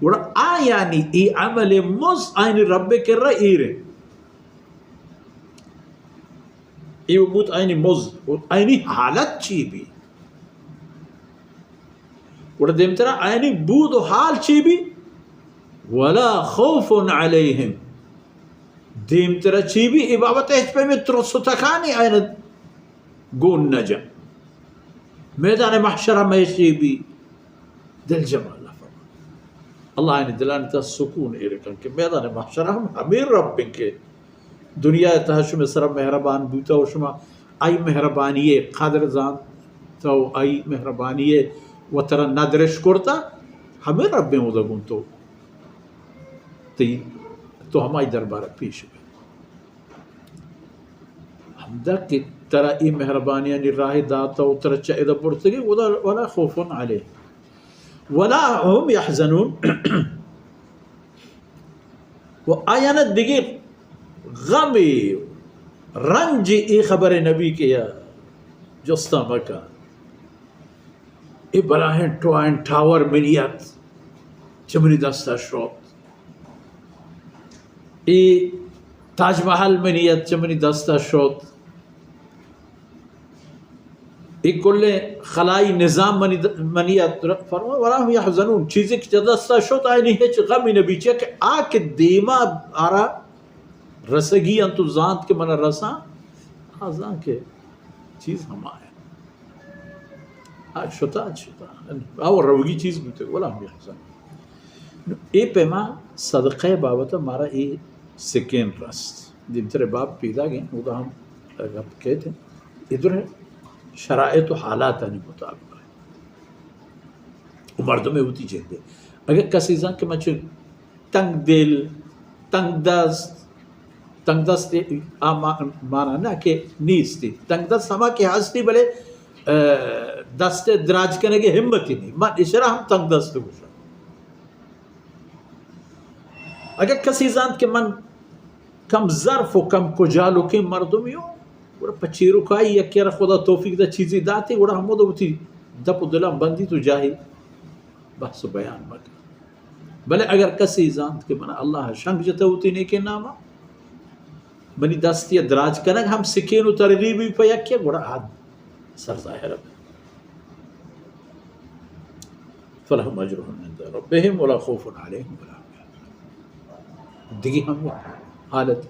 وڑا آیانی ای عمل مز آئین رب کے رئیرے ای بود آئین مز آئینی حالت چی بھی وڑا دیمترا آئینی بود و حال چی بھی ولا خوف علیہم دیمترا چی بھی عبابت ایچ پہ میں ترسو تکانی آئین گون نجا میدان محشرہ میں چی بھی دل جمع اللہ نے دلانی تا سکون ایرکن کہ میدان محشر ہم امیر رب کے دنیا تحشم سر مہربان بوتا و شما آئی مہربانی قادر زان تو آئی مہربانی و ترا ندرش کرتا ہمیں رب مدگون تو ہمائی دربارہ پیش ہے حمدہ کہ ترا ای مہربانیانی راہ داتا و ترا چاہدہ پرتگی ولا خوفن علیہ ولا هم يحزنون و آیانت دیگی غمی رنج ای خبر نبی کیا جستا مکہ ای بلاہن ٹوائن ٹاور منیت چمنی دستا شروط ای تاج محل منیت چمنی دستا شروط ایک کل خلائی نظام منیت فرما وراہم یحزنون چیزیں کہ جدستا شد آئی نہیں ہے چھ غمی نبی چاہ کہ آکے دیما آرا رسگی انتو زانت کے منہ رساں آزان کے چیز ہم آئے آج شتا اور روگی چیز بوتے وراہم یحزنون اے پیما صدقہ بابتا مارا اے سکین رست جب ترے باب پیدا گئے وہ تو ہم کہتے ہیں ادھر ہے شرائط و حالات آنی مطابق ہے وہ مردوں میں ہوتی چاہتے اگر کسی زن کہ مچھے تنگ دل تنگ دست مانا نا کہ نیستی تنگ دست ہما کہ ہستی بلے دست دراج کرنے کی ہمت ہی نہیں من اشارہ ہم تنگ دست گوشا اگر کسی زن کہ من کم ظرف و کم کجالو کے مردوں میں ہوں وڑا پچیرو کائی یا کیا خدا توفیق دا چیزی داتی وڑا ہمو دا ہوتی دپ و دلم بندی تو جاہی بحث و بیان مکہ بلے اگر کسی زانت کے منا اللہ شنگ جتا ہوتی نیکے ناما بنی دستی دراج کنگ ہم سکین و ترغیبی پہ یکیا وڑا حد سر ظاہر فلہم اجرہم عند ربہم ولا خوف علیہم ولا دیگی ہم حالت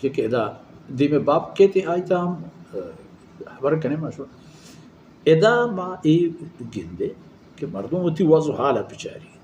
کہ ادا دی میں باپ کہتے آئیتا ہم خبر کنے ماشوہ ادا ما ای گندے کہ مردوں ہوتی وضو حالہ پچاری